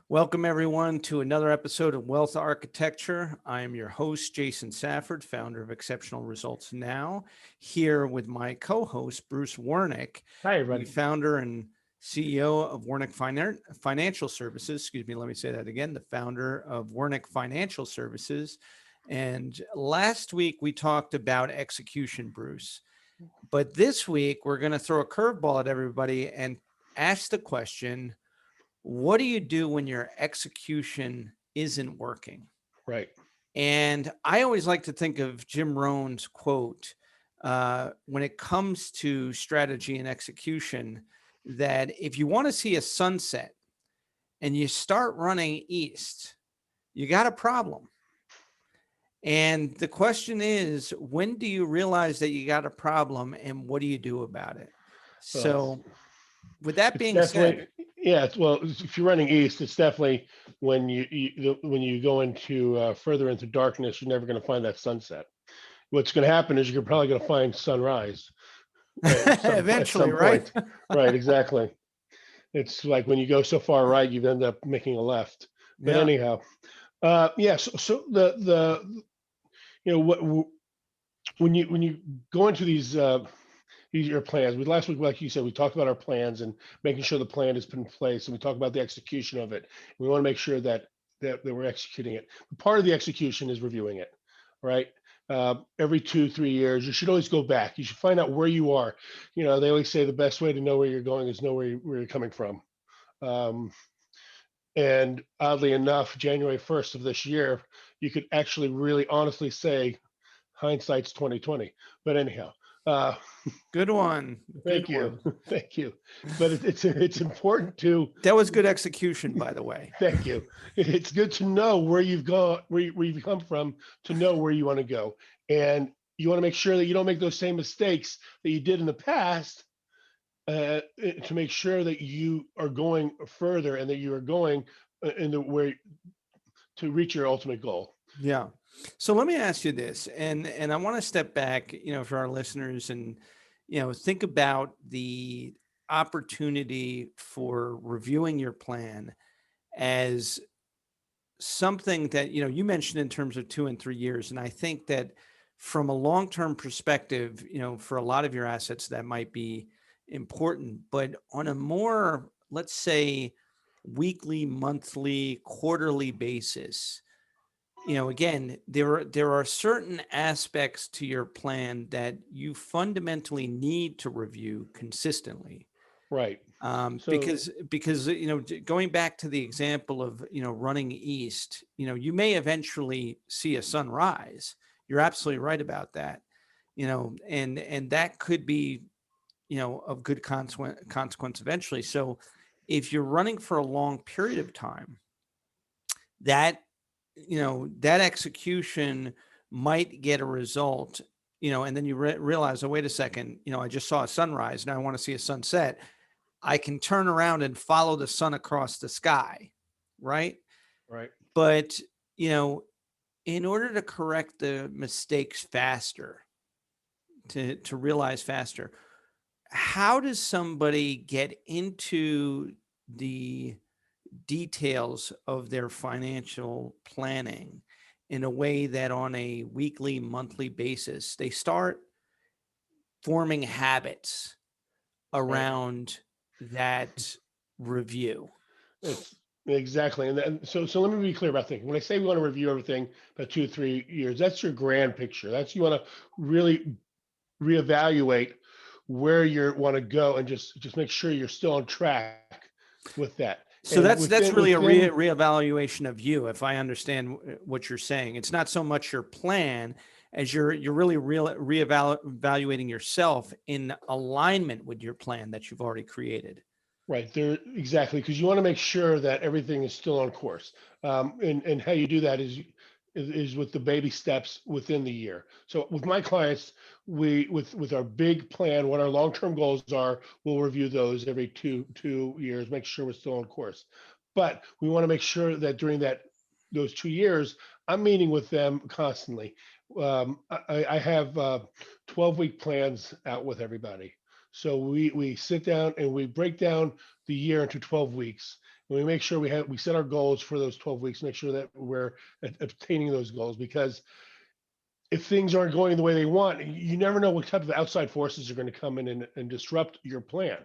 Welcome, everyone, to another episode of Wealth Architecture. I am your host, Jason Safford, founder of Exceptional Results Now, here with my co-host, Bruce Wernick, Hi, the everybody. founder and CEO of Wernick Financial Services. Excuse me, let me say that again, the founder of Wernick Financial Services. And last week, we talked about execution, Bruce. But this week, we're going to throw a curveball at everybody and ask the question, what do you do when your execution isn't working? Right. And I always like to think of Jim Rohn's quote when it comes to strategy and execution, that if you want to see a sunset and you start running east, you got a problem. And the question is, when do you realize that you got a problem and what do you do about it? Well, So, with that it's being said, definitely, yeah. Well, if you're running east, it's definitely when when you go into further into darkness, you're never going to find that sunset. What's going to happen is you're probably going to find sunrise at eventually, some right? point. Right. Exactly. It's like when you go so far right, you end up making a left. But Yeah. anyhow, yeah. So the what when you go into these your plans. We last week, like you said, we talked about our plans and making sure the plan is put in place, and we talked about the execution of it. We want to make sure that we're executing it. But part of the execution is reviewing it, right? Every 2, 3 years, you should always go back. You should find out where you are. They always say the best way to know where you're going is know where you're coming from. Um, and oddly enough, January 1st of this year, you could actually really honestly say hindsight's 2020. But anyhow, uh, Good one. Good thank you. one. Thank you. But it's important to That was good execution, by the way. thank you. It's good to know where you've gone, where you've come from, to know where you want to go. And you want to make sure that you don't make those same mistakes that you did in the past, to make sure that you are going further and that you are going in the where to reach your ultimate goal. Yeah. So let me ask you this, and I want to step back, for our listeners, and think about the opportunity for reviewing your plan as something that you mentioned in terms of 2 and 3 years, and I think that from a long-term perspective, for a lot of your assets that might be important, but on a more, let's say, weekly, monthly, quarterly basis, again, there are certain aspects to your plan that you fundamentally need to review consistently. Right. So Because going back to the example of running east, you may eventually see a sunrise. You're absolutely right about that. And that could be of good consequence eventually. So if you're running for a long period of time, that that execution might get a result, and then you realize, oh, wait a second, I just saw a sunrise, now I want to see a sunset. I can turn around and follow the sun across the sky, right? right. But, you know, in order to correct the mistakes faster, to realize faster, how does somebody get into the details of their financial planning in a way that on a weekly, monthly basis, they start forming habits Right. around that review? It's exactly, and so let me be clear about thinking. When I say we want to review everything about 2, 3 years, that's your grand picture. That's you want to really reevaluate where you want to go and just make sure you're still on track with that. And So that's really a within reevaluation of you, if I understand what you're saying. It's not so much your plan as you're really reevaluating yourself in alignment with your plan that you've already created. right there exactly because you want to make sure that everything is still on course. And how you do that is with the baby steps within the year. So with my clients, we with our big plan, what our long-term goals are, we'll review those every two years, make sure we're still on course. But we want to make sure that during those 2 years, I'm meeting with them constantly. I have 12-week plans out with everybody. So we sit down and we break down the year into 12 weeks. We make sure we set our goals for those 12 weeks, make sure that we're obtaining those goals, because if things aren't going the way they want, you never know what type of outside forces are going to come in and disrupt your plan.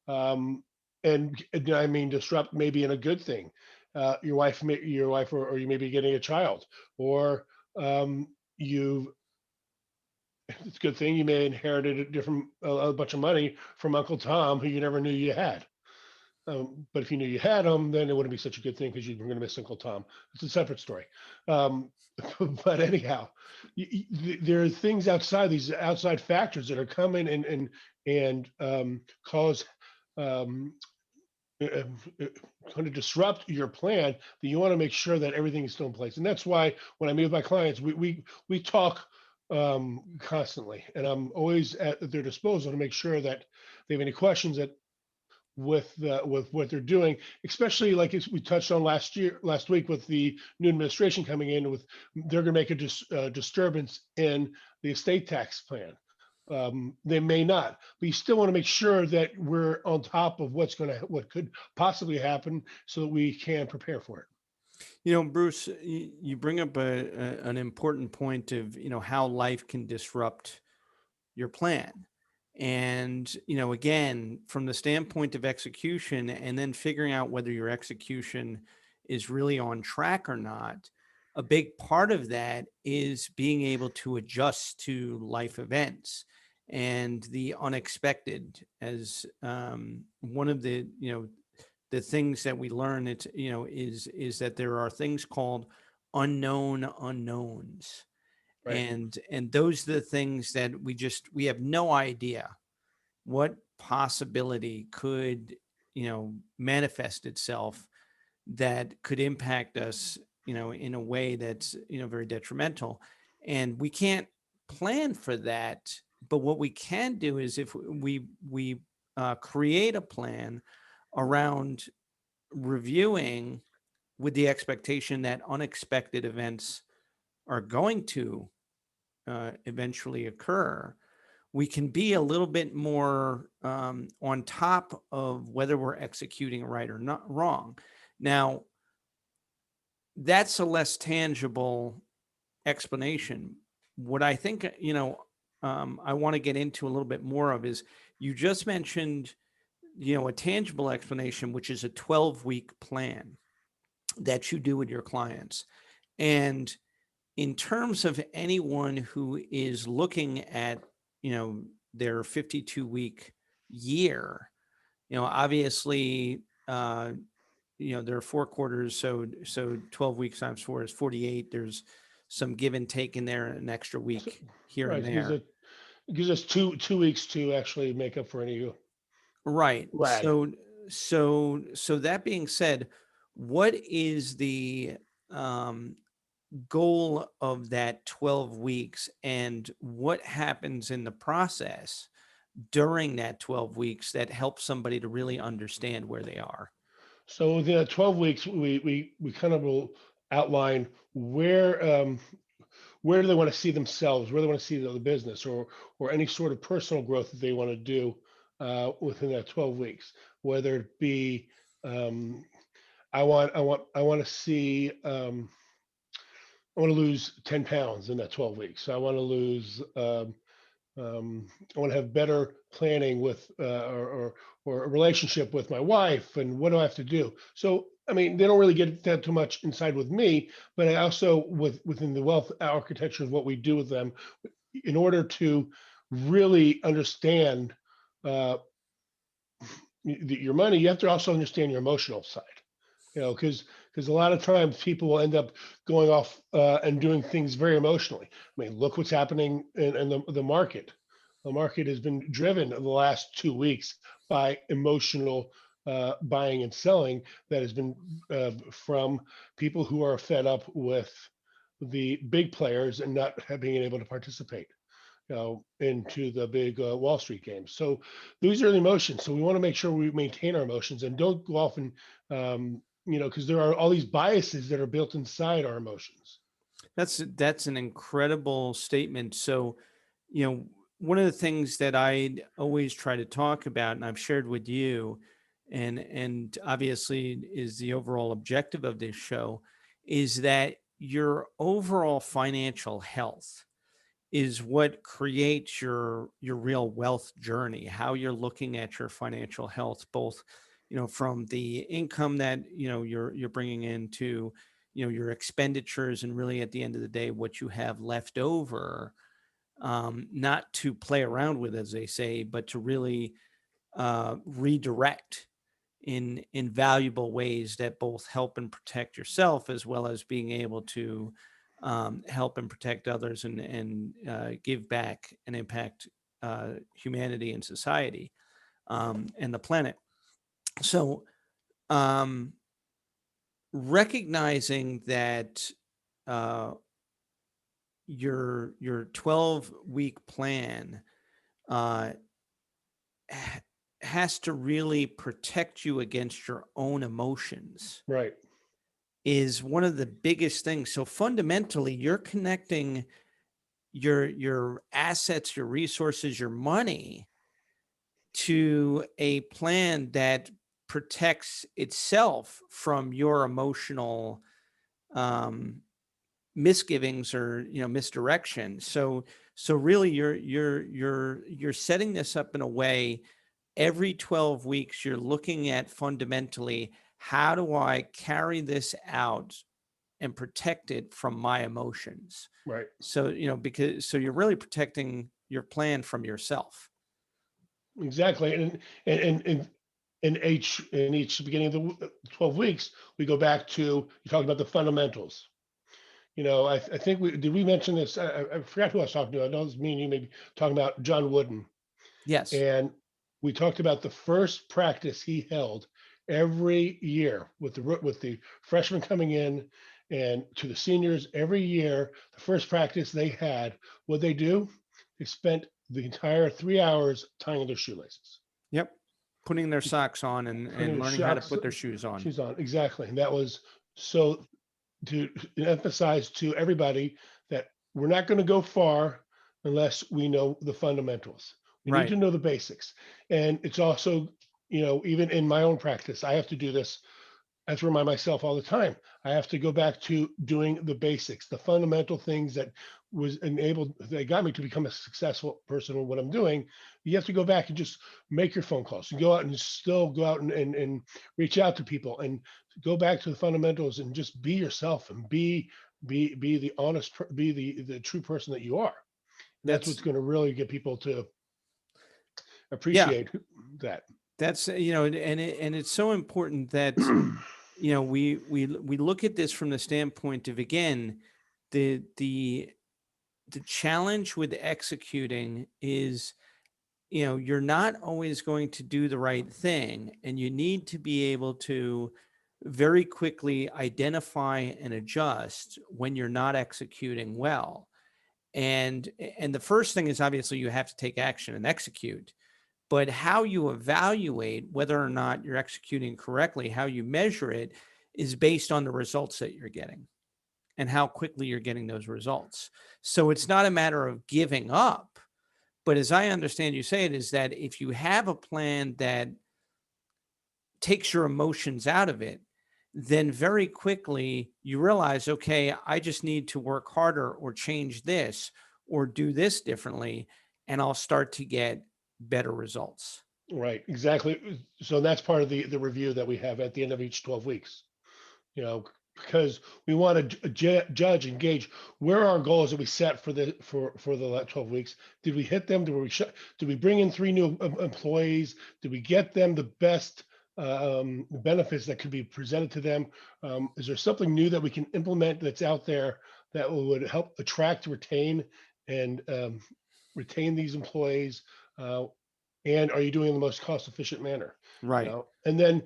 Um, and I mean disrupt maybe in a good thing. Your wife, or you may be getting a child, or you. It's a good thing you may inherited a bunch of money from Uncle Tom, who you never knew you had. But if you knew you had him, then it wouldn't be such a good thing because you were going to miss Uncle Tom. It's a separate story. Um, but anyhow, there are things outside, these outside factors that are coming and cause um, uh, uh, kind of disrupt your plan. That you want to make sure that everything is still in place. And that's why when I meet with my clients, we talk constantly, and I'm always at their disposal to make sure that they have any questions that with what they're doing, especially like we touched on last week with the new administration coming in with they're going to make a disturbance in the estate tax plan. They may not, but you still want to make sure that we're on top of what could possibly happen so that we can prepare for it. Bruce, you bring up an important point of, how life can disrupt your plan. And, again, from the standpoint of execution and then figuring out whether your execution is really on track or not, a big part of that is being able to adjust to life events and the unexpected as one of the things that we learn. It's is that there are things called unknown unknowns, Right. and those are the things that we have no idea what possibility could manifest itself that could impact us in a way that's very detrimental, and we can't plan for that. But what we can do is if we create a plan around reviewing with the expectation that unexpected events are going to eventually occur, we can be a little bit more on top of whether we're executing right or not wrong. Now, that's a less tangible explanation. What I think, I want to get into a little bit more of is you just mentioned, a tangible explanation, which is a 12-week plan that you do with your clients. And in terms of anyone who is looking at, their 52-week year, obviously, there are 4 quarters. So 12 weeks times 4 is 48. There's some give and take in there, an extra So, week here right. and there. It gives us two weeks to actually make up for any Right. lag. So that being said, what is the um, goal of that 12 weeks, and what happens in the process during that 12 weeks that helps somebody to really understand where they are? So within the 12 weeks, we kind of will outline where do they want to see themselves, where they want to see the business, or any sort of personal growth that they want to do within that 12 weeks. Whether it be I want to see I want to lose 10 pounds in that 12 weeks. I want to lose I want to have better planning with or a relationship with my wife, and what do I have to do? So I mean, they don't really get that too much inside with me, but I also within the wealth architecture of what we do with them, in order to really understand uh, your money, you have to also understand your emotional side. Because a lot of times people will end up going off and doing things very emotionally. I mean, look what's happening in the market. The market has been driven in the last 2 weeks by emotional buying and selling that has been from people who are fed up with the big players and not being able to participate, into the big Wall Street games. So these are the emotions. So we want to make sure we maintain our emotions and don't go off and, because there are all these biases that are built inside our emotions. That's an incredible statement. So, you know, one of the things that I always try to talk about, and I've shared with you, and obviously is the overall objective of this show, is that your overall financial health is what creates your real wealth journey. How you're looking at your financial health, both from the income that you're bringing into your expenditures, and really at the end of the day what you have left over, not to play around with, as they say, but to really redirect in valuable ways that both help and protect yourself, as well as being able to help and protect others, and give back and impact humanity and society, and the planet. So, um, recognizing that uh, your 12-week plan uh, ha- has to really protect you against your own emotions Right. is one of the biggest things. So fundamentally, you're connecting your assets, your resources, your money to a plan that protects itself from your emotional um, misgivings or misdirection. So really, you're setting this up in a way. Every 12 weeks, you're looking at fundamentally, how do I carry this out and protect it from my emotions? Right. So, because so you're really protecting your plan from yourself. Exactly. And in each beginning of the 12 weeks, we go back to, you talked about the fundamentals. I think we mention this? I forgot who I was talking to. I know it's me and you maybe talking about John Wooden. Yes. And we talked about the first practice he held every year with the freshmen coming in, and to the seniors every year. The first practice they had, what they do, they spent the entire 3 hours tying their shoelaces, Yep. Putting their socks on putting and their learning how to shocks put their shoes on. shoes on. Exactly. And that was so to emphasize to everybody that we're not going to go far unless we know the fundamentals. We need Right. to know the basics. And it's also, even in my own practice, I have to do this. I have to remind myself all the time. I have to go back to doing the basics, the fundamental things that got me to become a successful person in what I'm doing. You have to go back and just make your phone calls and go out and still go out and reach out to people and go back to the fundamentals and just be yourself and be the honest, be the true person that you are. That's what's That's going to really get people to yeah. appreciate that. That's and it's so important that we look at this from the standpoint of, again, the the challenge with executing is, you're not always going to do the right thing, and you need to be able to very quickly identify and adjust when you're not executing well. And the first thing is, obviously, you have to take action and execute. But how you evaluate whether or not you're executing correctly, how you measure it, is based on the results that you're getting and how quickly you're getting those results. So it's not a matter of giving up. But as I understand you say it, is that if you have a plan that takes your emotions out of it, then very quickly you realize, okay, I just need to work harder or change this or do this differently, and I'll start to get better results. Right, exactly. So that's part of the review that we have at the end of each 12 weeks. you know, because we want to judge and gauge where our goals that we set for the last 12 weeks. Did we hit them? Did we bring in three new employees? Did we get them the best benefits that could be presented to them? Is there something new that we can implement that's out there that would help attract, retain, and retain these employees? Uh, and are you doing it in the most cost efficient manner? Right. And then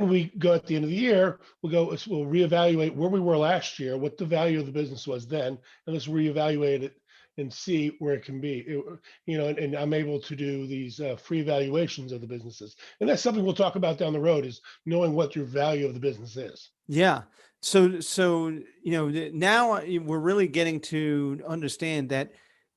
we go at the end of the year, we'll reevaluate where we were last year, what the value of the business was then, and let's reevaluate it and see where it can be. And I'm able to do these free evaluations of the businesses, and that's something we'll talk about down the road, is knowing what your value of the business is. Yeah. So now we're really getting to understand that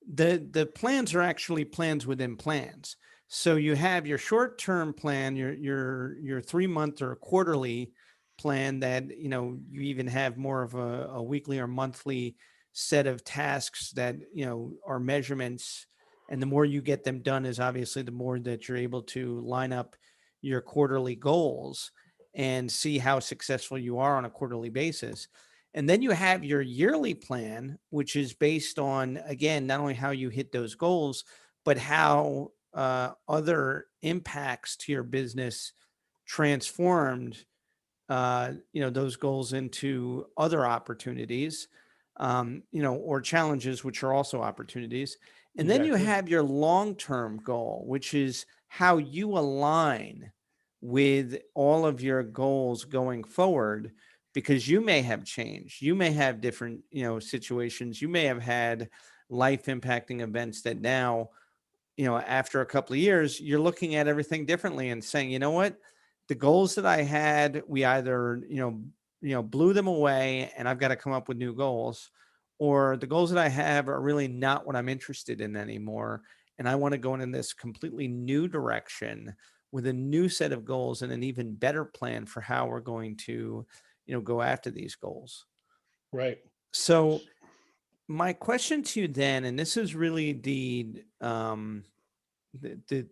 the plans are actually plans within plans. So you have your short-term plan, your 3 month or quarterly plan that, you even have more of a weekly or monthly set of tasks that, are measurements. And the more you get them done is obviously the more that you're able to line up your quarterly goals and see how successful you are on a quarterly basis. And then you have your yearly plan, which is based on, again, not only how you hit those goals, but how other impacts to your business transformed those goals into other opportunities, or challenges, which are also opportunities. And then you Exactly. have your long-term goal, which is how you align with all of your goals going forward, because you may have changed. You may have different, situations. You may have had life impacting events that now, after a couple of years, you're looking at everything differently and saying, you know what, the goals that I had, we either, blew them away and I've got to come up with new goals, or the goals that I have are really not what I'm interested in anymore. And I want to go in this completely new direction with a new set of goals and an even better plan for how we're going to, go after these goals. Right. So my question to you then, and this is really the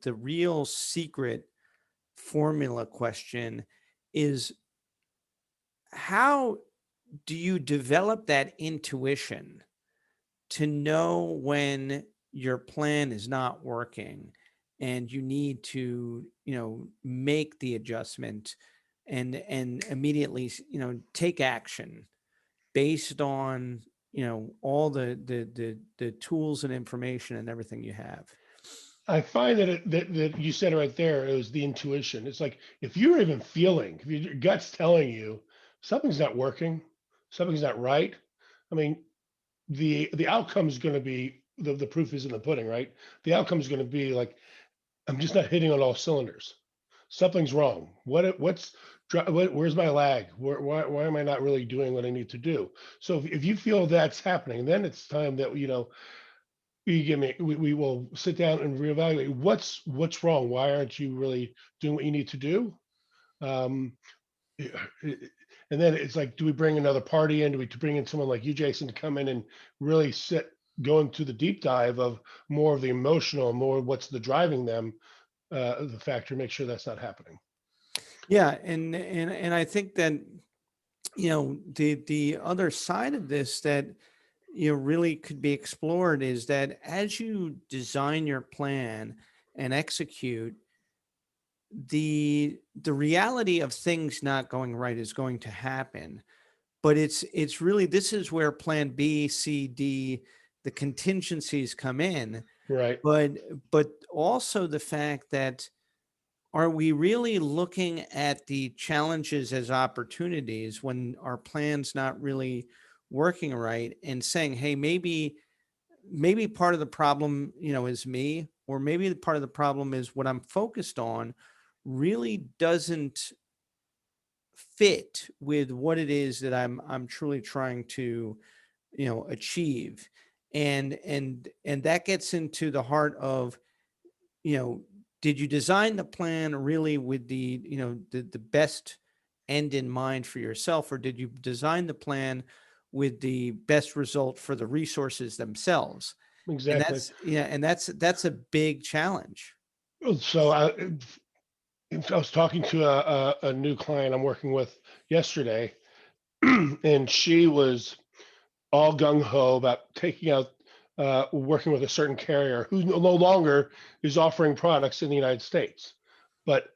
real secret formula question, is how do you develop that intuition to know when your plan is not working and you need to, make the adjustment and immediately, take action based on, all the tools and information and everything you have? I find that you said it right there. It was the intuition. It's like if you're even feeling, if your gut's telling you something's not working, something's not right. I mean, the outcome is going to be the proof is in the pudding, right? The outcome is going to be like I'm just not hitting on all cylinders. Something's wrong. Where's my lag? Why am I not really doing what I need to do? So if you feel that's happening, then it's time that we will sit down and reevaluate what's wrong. Why aren't you really doing what you need to do? Um, and then it's like, do we bring another party in? Do we bring in someone like you, Jason, to come in and really go into the deep dive of more of the emotional, more of what's the driving them, the factor, make sure that's not happening. Yeah, and I think that, the other side of this that, really could be explored is that as you design your plan and execute, the reality of things not going right is going to happen. But it's really, this is where plan B, C, D, the contingencies come in. Right. But also the fact that, are we really looking at the challenges as opportunities when our plan's not really working right, and saying, hey, maybe part of the problem, is me, or maybe the part of the problem is what I'm focused on really doesn't fit with what it is that I'm truly trying to, achieve. And that gets into the heart of, you know, did you design the plan really with the best end in mind for yourself, or did you design the plan with the best result for the resources themselves? And Exactly. that's a big challenge. So I was talking to a new client I'm working with yesterday, and she was all gung ho about taking out, working with a certain carrier who no longer is offering products in the United States, but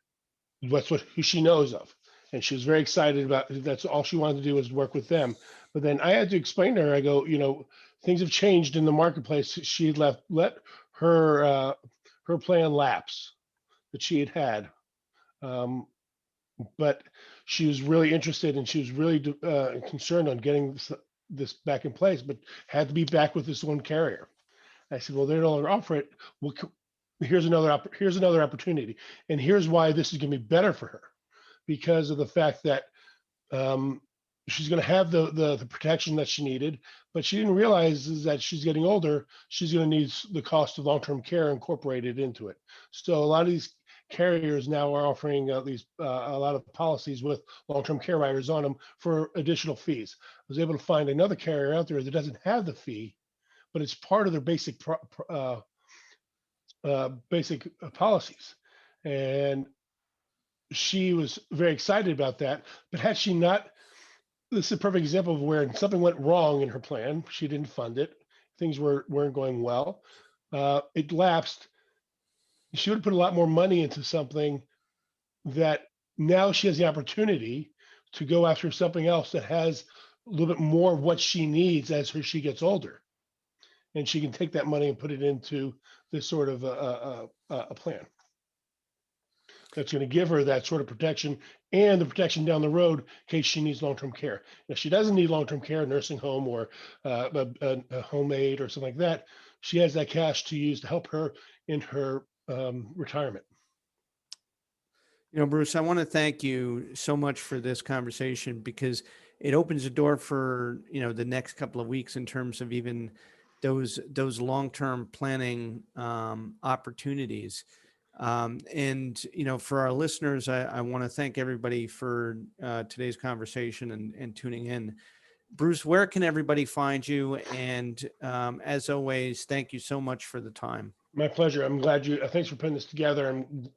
that's what who she knows of, and she was very excited about. That's all she wanted to do was work with them. But then I had to explain to her. I go, things have changed in the marketplace. She had let her her plan lapse that she had had. Um, but she was really interested and she was really concerned on getting this back in place, but had to be back with this one carrier. I said, well, they no longer offer it. Well, here's another opportunity, and here's why this is going to be better for her because of the fact that um, she's going to have the protection that she needed, but she didn't realize is that she's getting older. She's going to need the cost of long-term care incorporated into it. So a lot of these carriers now are offering a lot of policies with long-term care riders on them for additional fees. I was able to find another carrier out there that doesn't have the fee, but it's part of their basic policies. And she was very excited about that. But had she not, this is a perfect example of where something went wrong in her plan. She didn't fund it. Things weren't going well. It lapsed. She would put a lot more money into something that now she has the opportunity to go after something else that has a little bit more of what she needs as she gets older, and she can take that money and put it into this sort of a plan that's going to give her that sort of protection and the protection down the road in case she needs long-term care. If she doesn't need long-term care, nursing home or a home aide or something like that, she has that cash to use to help her in her retirement. Bruce, I want to thank you so much for this conversation because it opens the door for, the next couple of weeks in terms of even those long-term planning opportunities. And, for our listeners, I want to thank everybody for today's conversation and tuning in. Bruce, where can everybody find you? And as always, thank you so much for the time. My pleasure. I'm glad you. Thanks for putting this together. And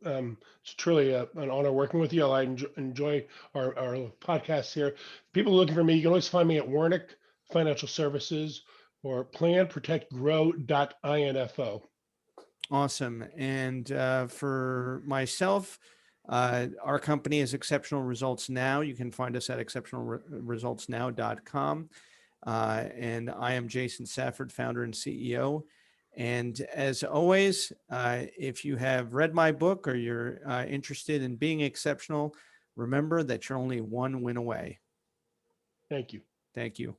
it's truly an honor working with you. I enjoy our podcast here. People looking for me, you can always find me at Wernick Financial Services or planprotectgrow.info. Awesome. And for myself, our company is Exceptional Results Now. You can find us at exceptionalresultsnow.com. And I am Jason Safford, founder and CEO. And as always, if you have read my book or you're interested in being exceptional, remember that you're only one win away. Thank you. Thank you.